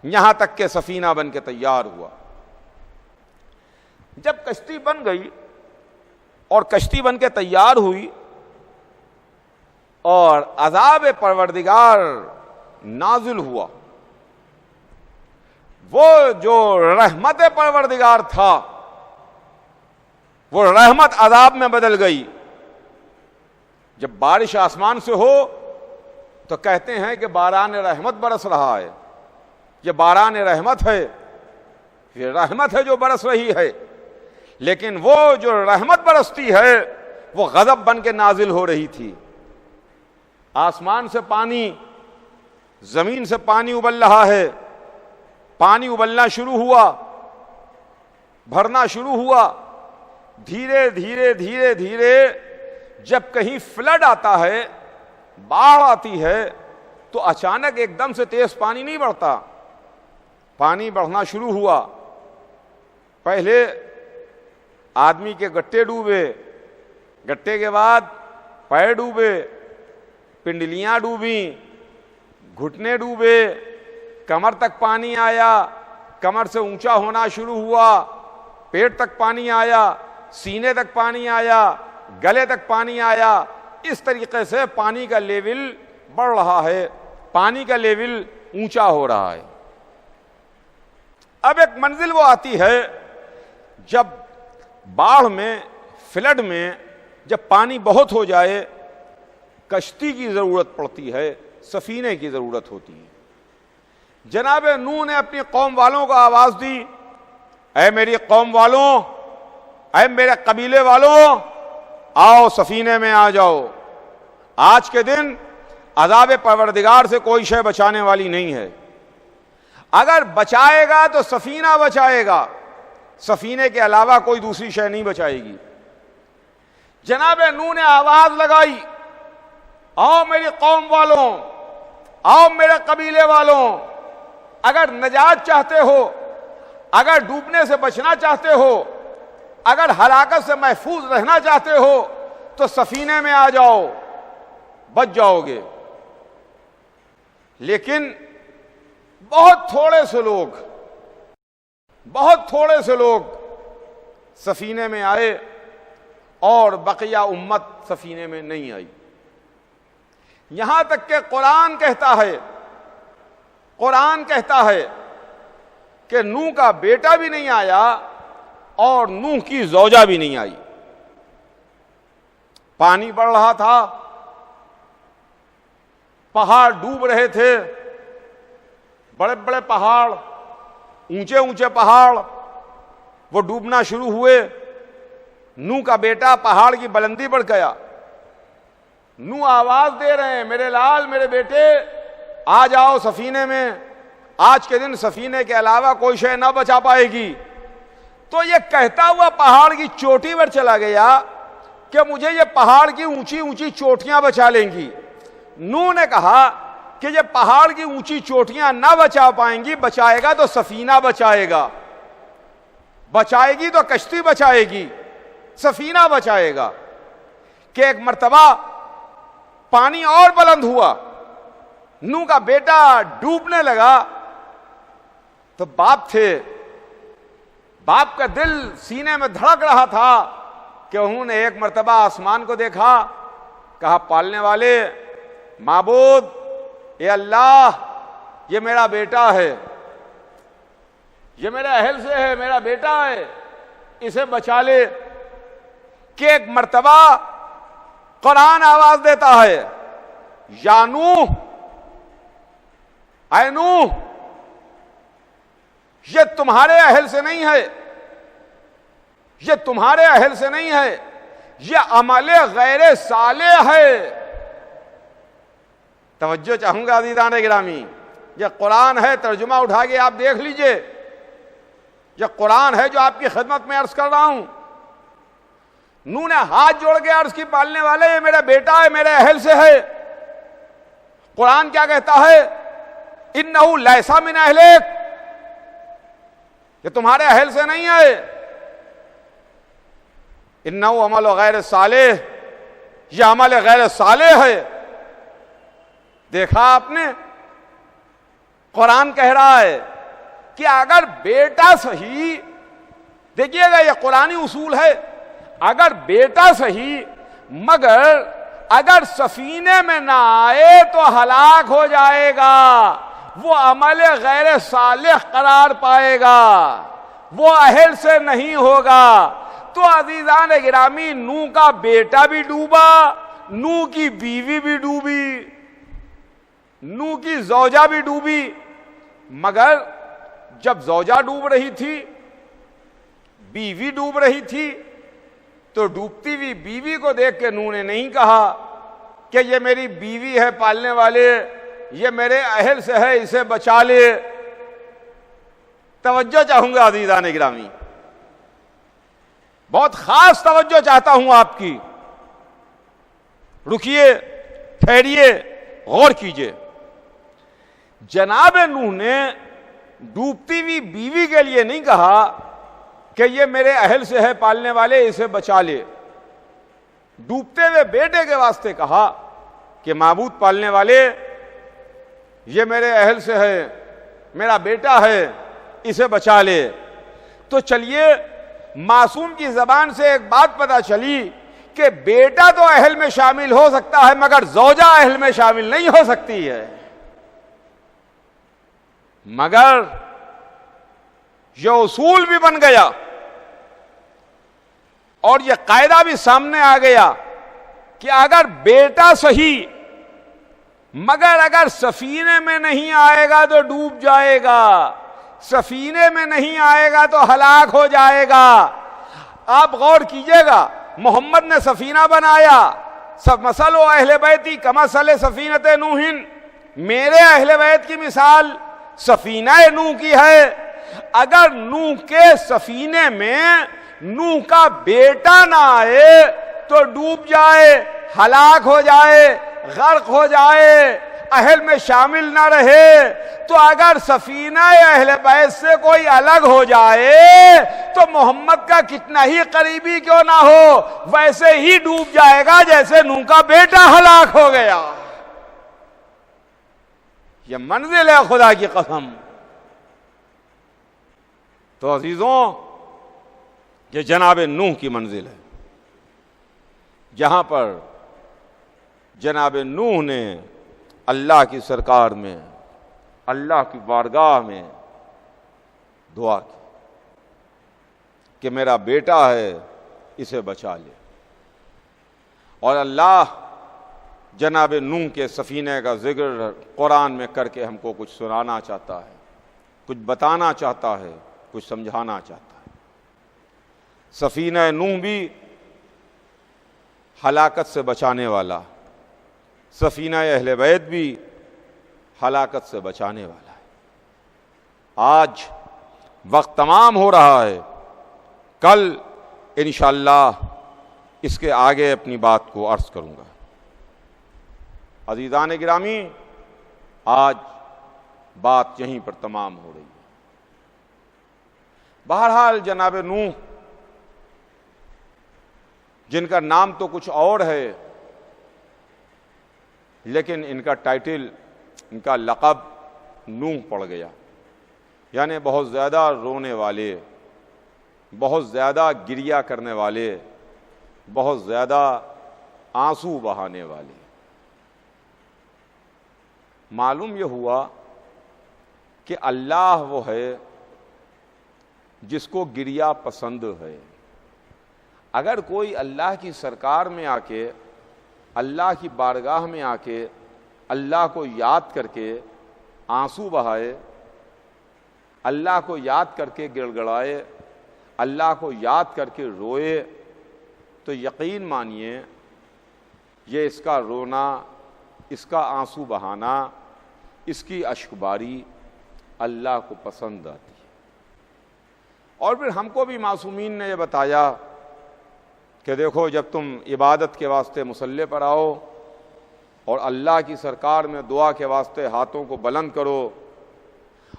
یہاں تک کہ سفینہ بن کے تیار ہوا۔ جب کشتی بن گئی اور کشتی بن کے تیار ہوئی اور عذاب پروردگار نازل ہوا، وہ جو رحمت پروردگار تھا وہ رحمت عذاب میں بدل گئی۔ جب بارش آسمان سے ہو تو کہتے ہیں کہ باران رحمت برس رہا ہے، یہ باران رحمت ہے، یہ رحمت ہے جو برس رہی ہے۔ لیکن وہ جو رحمت برستی ہے وہ غضب بن کے نازل ہو رہی تھی۔ آسمان سے پانی، زمین سے پانی ابل رہا ہے، پانی ابلنا شروع ہوا، بھرنا شروع ہوا۔ دھیرے دھیرے دھیرے دھیرے جب کہیں فلڈ آتا ہے، باڑھ آتی ہے، تو اچانک ایک دم سے تیز پانی نہیں بڑھتا، پانی بڑھنا شروع ہوا۔ پہلے آدمی کے گٹے ڈوبے، گٹے کے بعد پیر ڈوبے، پنڈلیاں ڈوبیں، گھٹنے ڈوبے، کمر تک پانی آیا، کمر سے اونچا ہونا شروع ہوا، پیٹ تک پانی آیا، سینے تک پانی آیا، گلے تک پانی آیا۔ اس طریقے سے پانی کا لیول بڑھ رہا ہے، پانی کا لیول اونچا ہو رہا ہے۔ اب ایک منزل وہ آتی ہے جب باڑھ میں، فلڈ میں جب پانی بہت ہو جائے، کشتی کی ضرورت پڑتی ہے، سفینے کی ضرورت ہوتی ہے۔ جناب نوح نے اپنی قوم والوں کو آواز دی، اے میری قوم والوں، اے میرے قبیلے والوں، آؤ سفینے میں آ جاؤ۔ آج کے دن عذاب پروردگار سے کوئی شے بچانے والی نہیں ہے۔ اگر بچائے گا تو سفینہ بچائے گا، سفینے کے علاوہ کوئی دوسری شے نہیں بچائے گی۔ جناب نوح نے آواز لگائی، آؤ میری قوم والوں، آؤ میرے قبیلے والوں، اگر نجات چاہتے ہو، اگر ڈوبنے سے بچنا چاہتے ہو، اگر ہلاکت سے محفوظ رہنا چاہتے ہو تو سفینے میں آ جاؤ، بچ جاؤ گے۔ لیکن بہت تھوڑے سے لوگ سفینے میں آئے اور بقیہ امت سفینے میں نہیں آئی۔ یہاں تک کہ قرآن کہتا ہے کہ نوح کا بیٹا بھی نہیں آیا اور نوح کی زوجہ بھی نہیں آئی۔ پانی بڑھ رہا تھا، پہاڑ ڈوب رہے تھے، بڑے بڑے پہاڑ، اونچے اونچے پہاڑ وہ ڈوبنا شروع ہوئے۔ نوح کا بیٹا پہاڑ کی بلندی پر گیا، نوح آواز دے رہے ہیں، میرے لال، میرے بیٹے، آ جاؤ سفینے میں، آج کے دن سفینے کے علاوہ کوئی شے نہ بچا پائے گی۔ تو یہ کہتا ہوا پہاڑ کی چوٹی پر چلا گیا کہ مجھے یہ پہاڑ کی اونچی اونچی چوٹیاں بچا لیں گی۔ نوح نے کہا کہ یہ پہاڑ کی اونچی چوٹیاں نہ بچا پائیں گی، بچائے گا تو سفینہ بچائے گا، بچائے گی تو کشتی بچائے گی، سفینہ بچائے گا۔ کہ ایک مرتبہ پانی اور بلند ہوا، نوح کا بیٹا ڈوبنے لگا، تو باپ تھے، باپ کا دل سینے میں دھڑک رہا تھا کہ انہوں نے ایک مرتبہ آسمان کو دیکھا، کہا پالنے والے معبود اے اللہ، یہ میرا بیٹا ہے، یہ میرے اہل سے ہے، میرا بیٹا ہے، اسے بچا لے۔ کہ ایک مرتبہ قرآن آواز دیتا ہے، یا نوح، اے نوح، یہ تمہارے اہل سے نہیں ہے، یہ تمہارے اہل سے نہیں ہے، یہ عمل غیر صالح ہے۔ توجہ چاہوں گا عزیزان گرامی، یہ قرآن ہے، ترجمہ اٹھا کے آپ دیکھ لیجئے، یہ قرآن ہے جو آپ کی خدمت میں عرض کر رہا ہوں۔ نوح نے ہاتھ جوڑ کے عرض کی پالنے والے یہ میرا بیٹا ہے، میرے اہل سے ہے۔ قرآن کیا کہتا ہے؟ انہ لیس من اہلک، یہ تمہارے اہل سے نہیں ہے، انہ عمل غیر صالح، یہ عمل غیر صالح ہے۔ دیکھا آپ نے، قرآن کہہ رہا ہے کہ اگر بیٹا صحیح، دیکھیے گا یہ قرآنی اصول ہے، اگر بیٹا صحیح مگر اگر سفینے میں نہ آئے تو ہلاک ہو جائے گا، وہ عمل غیر صالح قرار پائے گا، وہ اہل سے نہیں ہوگا۔ تو عزیزان گرامی، نوح کا بیٹا بھی ڈوبا، نوح کی بیوی بھی ڈوبی، نوح کی زوجہ بھی ڈوبی، مگر جب زوجہ ڈوب رہی تھی، بیوی ڈوب رہی تھی، تو ڈوبتی ہوئی بیوی کو دیکھ کے نوح نے نہیں کہا کہ یہ میری بیوی ہے پالنے والے، یہ میرے اہل سے ہے، اسے بچا لے۔ توجہ چاہوں گا عزیزان گرامی، بہت خاص توجہ چاہتا ہوں آپ کی، رکیے، ٹھہریے، غور کیجئے۔ جناب نوح نے ڈوبتی ہوئی بیوی کے لیے نہیں کہا کہ یہ میرے اہل سے ہے پالنے والے، اسے بچا لے۔ ڈوبتے ہوئے بیٹے کے واسطے کہا کہ معبود پالنے والے، یہ میرے اہل سے ہے، میرا بیٹا ہے، اسے بچا لے۔ تو چلیے، معصوم کی زبان سے ایک بات پتہ چلی کہ بیٹا تو اہل میں شامل ہو سکتا ہے مگر زوجہ اہل میں شامل نہیں ہو سکتی ہے۔ مگر یہ اصول بھی بن گیا اور یہ قاعدہ بھی سامنے آ گیا کہ اگر بیٹا صحیح مگر اگر سفینے میں نہیں آئے گا تو ڈوب جائے گا، سفینے میں نہیں آئے گا تو ہلاک ہو جائے گا۔ آپ غور کیجئے گا، محمد نے سفینہ بنایا، مثل اہل بیتی کمثل سفینۃ نوح، میرے اہل بیت کی مثال سفینہ نوح کی ہے۔ اگر نوح کے سفینے میں نوح کا بیٹا نہ آئے تو ڈوب جائے، ہلاک ہو جائے، غرق ہو جائے، اہل میں شامل نہ رہے۔ تو اگر سفینہ اہل بیت سے کوئی الگ ہو جائے تو محمد کا کتنا ہی قریبی کیوں نہ ہو ویسے ہی ڈوب جائے گا جیسے نوح کا بیٹا ہلاک ہو گیا۔ یہ منزل ہے خدا کی قسم۔ تو عزیزوں، یہ جناب نوح کی منزل ہے، جہاں پر جناب نوح نے اللہ کی سرکار میں، اللہ کی بارگاہ میں دعا کی کہ میرا بیٹا ہے، اسے بچا لے۔ اور اللہ جناب نوح کے سفینے کا ذکر قرآن میں کر کے ہم کو کچھ سنانا چاہتا ہے، کچھ بتانا چاہتا ہے، کچھ سمجھانا چاہتا ہے۔ سفینہ نوح بھی ہلاکت سے بچانے والا، سفینہ اہل بیت بھی ہلاکت سے بچانے والا ہے۔ آج وقت تمام ہو رہا ہے، کل انشاءاللہ اس کے آگے اپنی بات کو عرض کروں گا۔ عزیزان گرامی، آج بات یہیں پر تمام ہو رہی ہے۔ بہرحال جناب نوح، جن کا نام تو کچھ اور ہے لیکن ان کا ٹائٹل، ان کا لقب نوح پڑ گیا، یعنی بہت زیادہ رونے والے، بہت زیادہ گریہ کرنے والے، بہت زیادہ آنسو بہانے والے۔ معلوم یہ ہوا کہ اللہ وہ ہے جس کو گریہ پسند ہے۔ اگر کوئی اللہ کی سرکار میں آ کے، اللہ کی بارگاہ میں آ کے اللہ کو یاد کر کے آنسو بہائے، اللہ کو یاد کر کے گڑ گڑائے، اللہ کو یاد کر کے روئے، تو یقین مانیے یہ اس کا رونا، اس کا آنسو بہانا، اس کی اشک باری اللہ کو پسند آتی ہے۔ اور پھر ہم کو بھی معصومین نے یہ بتایا کہ دیکھو، جب تم عبادت کے واسطے مصلی پر آؤ اور اللہ کی سرکار میں دعا کے واسطے ہاتھوں کو بلند کرو،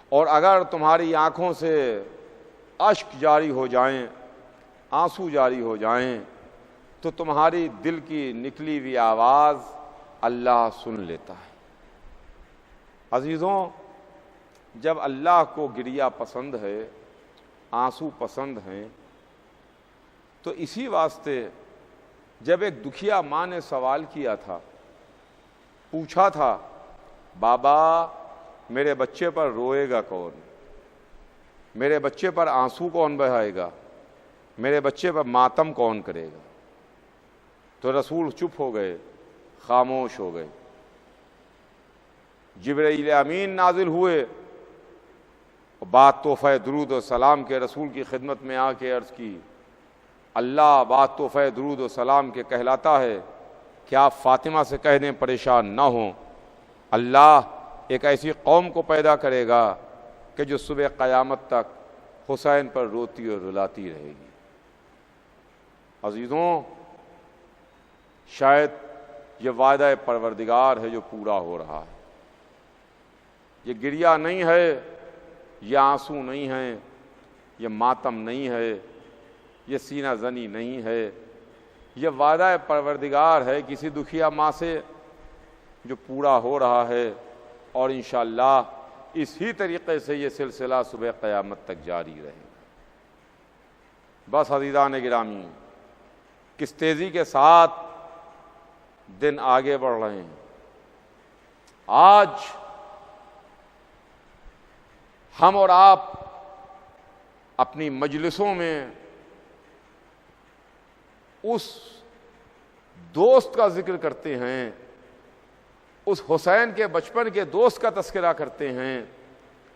اور اگر تمہاری آنکھوں سے اشک جاری ہو جائیں، آنسو جاری ہو جائیں، تو تمہاری دل کی نکلی ہوئی آواز اللہ سن لیتا ہے۔ عزیزوں، جب اللہ کو گریہ پسند ہے، آنسو پسند ہیں، تو اسی واسطے جب ایک دکھیا ماں نے سوال کیا تھا، پوچھا تھا، بابا میرے بچے پر روئے گا کون؟ میرے بچے پر آنسو کون بہائے گا؟ میرے بچے پر ماتم کون کرے گا؟ تو رسول چپ ہو گئے، خاموش ہو گئے۔ جبرائیل امین نازل ہوئے، بات تحفہ درود و سلام کے رسول کی خدمت میں آ کے عرض کی، اللہ بات تحفہ درود و سلام کے کہلاتا ہے کہ آپ فاطمہ سے کہہ دیں پریشان نہ ہوں، اللہ ایک ایسی قوم کو پیدا کرے گا کہ جو صبح قیامت تک حسین پر روتی اور رلاتی رہے گی۔ عزیزوں، شاید یہ وعدہ پروردگار ہے جو پورا ہو رہا ہے۔ یہ گریہ نہیں ہے، یہ آنسو نہیں ہے، یہ ماتم نہیں ہے، یہ سینہ زنی نہیں ہے، یہ وعدہ پروردگار ہے کسی دکھیا ماں سے جو پورا ہو رہا ہے، اور انشاءاللہ اسی طریقے سے یہ سلسلہ صبح قیامت تک جاری رہے گا۔ بس عزیزان گرامی، کس تیزی کے ساتھ دن آگے بڑھ رہے ہیں۔ آج ہم اور آپ اپنی مجلسوں میں اس دوست کا ذکر کرتے ہیں، اس حسین کے بچپن کے دوست کا تذکرہ کرتے ہیں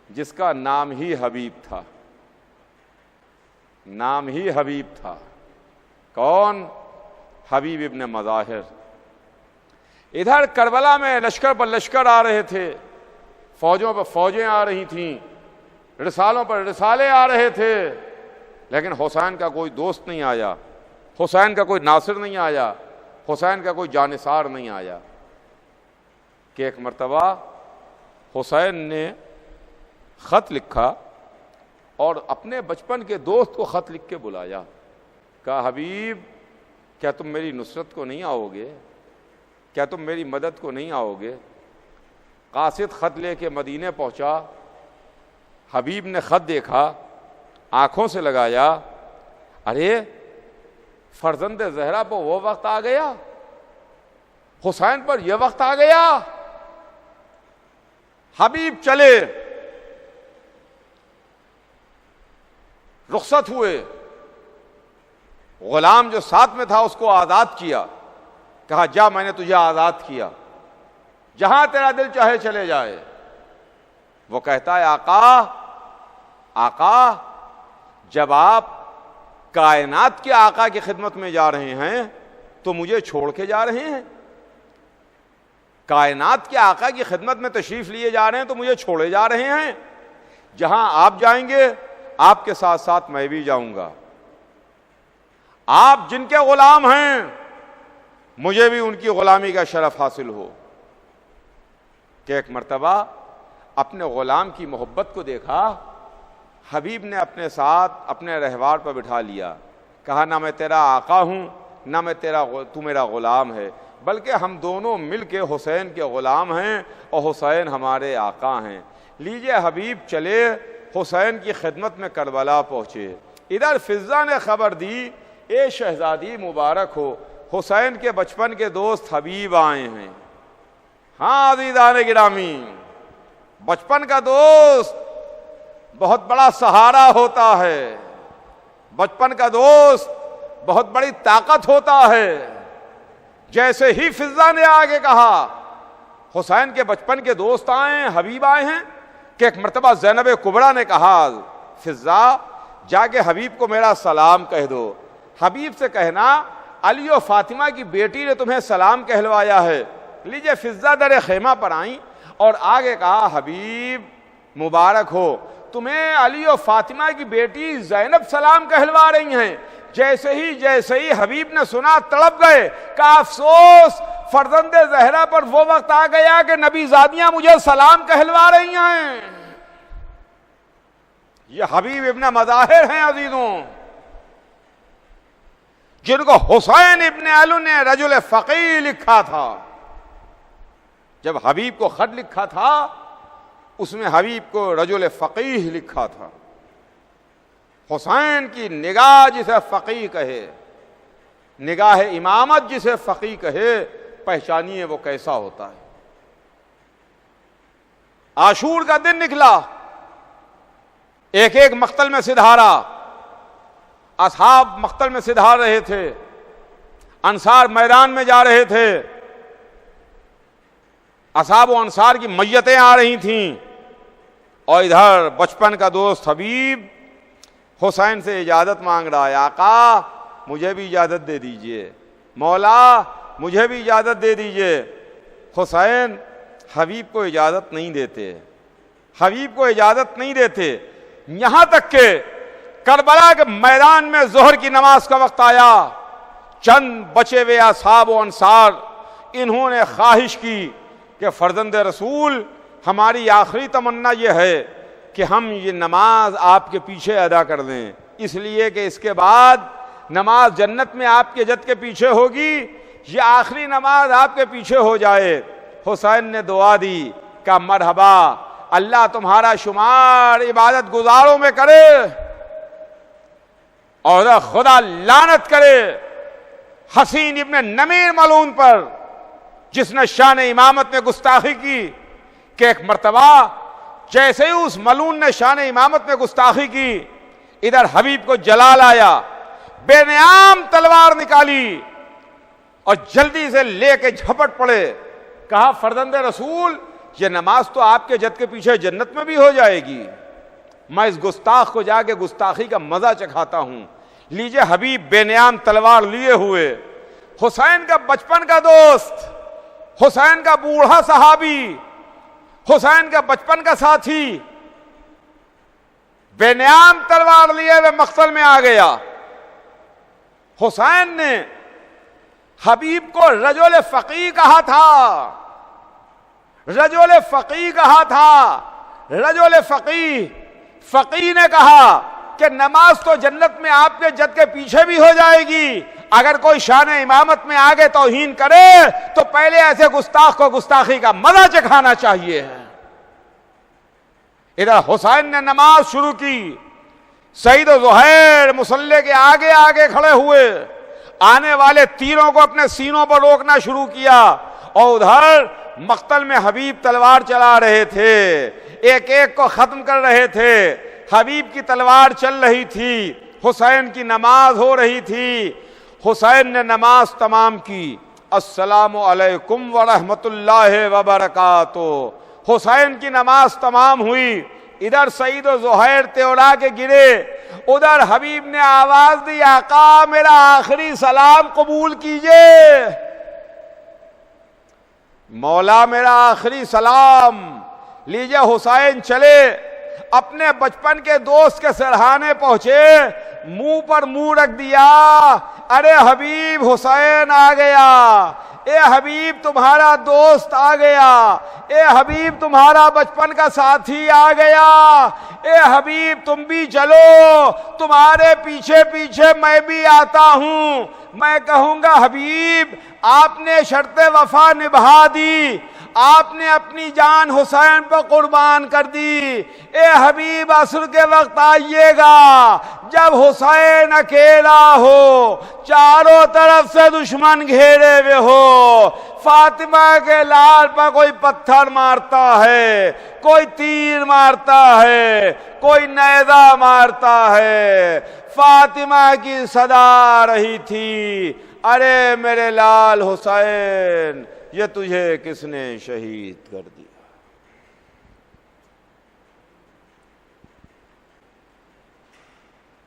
جس کا نام ہی حبیب تھا، نام ہی حبیب تھا۔ کون؟ حبیب ابن مظاہر۔ ادھر کربلا میں لشکر پر لشکر آ رہے تھے، فوجوں پر فوجیں آ رہی تھیں، رسالوں پر رسالے آ رہے تھے، لیکن حسین کا کوئی دوست نہیں آیا، حسین کا کوئی ناصر نہیں آیا، حسین کا کوئی جانثار نہیں آیا۔ کہ ایک مرتبہ حسین نے خط لکھا اور اپنے بچپن کے دوست کو خط لکھ کے بلایا، کہا حبیب کیا تم میری نصرت کو نہیں آؤ گے؟ کیا تم میری مدد کو نہیں آؤ گے؟ قاصد خط لے کے مدینے پہنچا، حبیب نے خط دیکھا، آنکھوں سے لگایا، ارے فرزند زہرا پر وہ وقت آ گیا، حسین پر یہ وقت آ گیا۔ حبیب چلے، رخصت ہوئے، غلام جو ساتھ میں تھا اس کو آزاد کیا، کہا جا میں نے تجھے آزاد کیا، جہاں تیرا دل چاہے چلے جائے۔ وہ کہتا ہے آقا، آقا جب آپ کائنات کے آقا کی خدمت میں جا رہے ہیں تو مجھے چھوڑ کے جا رہے ہیں؟ کائنات کے آقا کی خدمت میں تشریف لیے جا رہے ہیں تو مجھے چھوڑے جا رہے ہیں؟ جہاں آپ جائیں گے آپ کے ساتھ ساتھ میں بھی جاؤں گا۔ آپ جن کے غلام ہیں مجھے بھی ان کی غلامی کا شرف حاصل ہو. کہ ایک مرتبہ اپنے غلام کی محبت کو دیکھا، حبیب نے اپنے ساتھ اپنے رہوار پر بٹھا لیا، کہا نہ میں تیرا آقا ہوں نہ میں تو میرا غلام ہے، بلکہ ہم دونوں مل کے حسین کے غلام ہیں اور حسین ہمارے آقا ہیں. لیجئے حبیب چلے، حسین کی خدمت میں کربلا پہنچے. ادھر فضہ نے خبر دی، اے شہزادی مبارک ہو، حسین کے بچپن کے دوست حبیب آئے ہیں. ہاں عزیزان گرامی، بچپن کا دوست بہت بڑا سہارا ہوتا ہے، بچپن کا دوست بہت بڑی طاقت ہوتا ہے. جیسے ہی فضہ نے آگے کہا حسین کے بچپن کے دوست آئے ہیں، حبیب آئے ہیں، کہ ایک مرتبہ زینب کبریٰ نے کہا فضہ جا کے حبیب کو میرا سلام کہہ دو. حبیب سے کہنا علی و فاطمہ کی بیٹی نے تمہیں سلام کہلوایا ہے. لیجئے فضہ در خیمہ پر آئیں اور آگے کہا حبیب مبارک ہو، تمہیں علی و فاطمہ کی بیٹی زینب سلام کہلوا رہی ہیں. جیسے ہی حبیب نے سنا تڑپ گئے کہ افسوس فرزند زہرا پر وہ وقت آ گیا کہ نبی زادیاں مجھے سلام کہلوا رہی ہیں. یہ حبیب ابن مظاہر ہیں عزیزوں، جن کو حسین ابن علی نے رجل فقیہ لکھا تھا. جب حبیب کو خط لکھا تھا اس میں حبیب کو رجل فقیہ لکھا تھا. حسین کی نگاہ جسے فقیہ کہے، نگاہ امامت جسے فقیہ کہے، پہچانیے وہ کیسا ہوتا ہے. عاشور کا دن نکلا، ایک ایک مقتل میں سدھارا، اصحاب مقتل میں سدھار رہے تھے، انصار میدان میں جا رہے تھے، اصحاب و انصار کی میتیں آ رہی تھیں، اور ادھر بچپن کا دوست حبیب حسین سے اجازت مانگ رہا ہے. آقا مجھے بھی اجازت دے دیجئے، مولا مجھے بھی اجازت دے دیجئے. حسین حبیب کو اجازت نہیں دیتے، حبیب کو اجازت نہیں دیتے، یہاں تک کہ کربلا کے میدان میں ظہر کی نماز کا وقت آیا. چند بچے ہوئے اصحاب و انصار انہوں نے خواہش کی کہ فرزند رسول ہماری آخری تمنا یہ ہے کہ ہم یہ نماز آپ کے پیچھے ادا کر دیں، اس لیے کہ اس کے بعد نماز جنت میں آپ کے جد کے پیچھے ہوگی، یہ آخری نماز آپ کے پیچھے ہو جائے. حسین نے دعا دی کہ مرحبا، اللہ تمہارا شمار عبادت گزاروں میں کرے اور خدا لعنت کرے حسین ابن نمیر ملعون پر، جس نے شان امامت میں گستاخی کی. کہ ایک مرتبہ جیسے ہی اس ملعون نے شان امامت میں گستاخی کی، ادھر حبیب کو جلال آیا، بے نیام تلوار نکالی اور جلدی سے لے کے جھپٹ پڑے. کہا فرزند رسول یہ نماز تو آپ کے جد کے پیچھے جنت میں بھی ہو جائے گی، میں اس گستاخ کو جا کے گستاخی کا مزہ چکھاتا ہوں. لیجئے حبیب بے نیام تلوار لیے ہوئے، حسین کا بچپن کا دوست، حسین کا بوڑھا صحابی، حسین کا بچپن کا ساتھی، بے نیام تلوار لیے ہوئے مقتل میں آ گیا. حسین نے حبیب کو رجل فقیہ کہا تھا، رجل فقیہ کہا تھا، رجل فقیہ. فقیہ نے کہا کہ نماز تو جنت میں آپ کے جد کے پیچھے بھی ہو جائے گی، اگر کوئی شان امامت میں آگے توہین کرے تو پہلے ایسے گستاخ کو گستاخی کا مزہ چکھانا چاہیے. ادھر حسین نے نماز شروع کی، سعید و زہیر مصلی کے آگے آگے کھڑے ہوئے، آنے والے تیروں کو اپنے سینوں پر روکنا شروع کیا، اور ادھر مقتل میں حبیب تلوار چلا رہے تھے، ایک ایک کو ختم کر رہے تھے. حبیب کی تلوار چل رہی تھی، حسین کی نماز ہو رہی تھی. حسین نے نماز تمام کی، السلام علیکم ورحمۃ اللہ وبرکاتہ. حسین کی نماز تمام ہوئی، ادھر سعید و زہیر تیورا کے گرے، ادھر حبیب نے آواز دی آقا میرا آخری سلام قبول کیجئے، مولا میرا آخری سلام. لیجئے حسین چلے، اپنے بچپن کے دوست کے سرہانے پہنچے، منہ پر منہ رکھ دیا، ارے حبیب حسین آ گیا، اے حبیب تمہارا دوست آ گیا، اے حبیب تمہارا بچپن کا ساتھی آ گیا، اے حبیب تم بھی چلو، تمہارے پیچھے پیچھے میں بھی آتا ہوں۔ میں کہوں گا حبیب آپ نے شرط وفا نبھا دی، آپ نے اپنی جان حسین پر قربان کر دی۔ اے حبیب عصر کے وقت آئیے گا جب حسین اکیلا ہو، چاروں طرف سے دشمن گھیرے ہوئے ہو، فاطمہ کے لال پر کوئی پتھر مارتا ہے، کوئی تیر مارتا ہے، کوئی نیزہ مارتا ہے۔ فاطمہ کی صدا آ رہی تھی، ارے میرے لال حسین یہ تجھے کس نے شہید کر دیا؟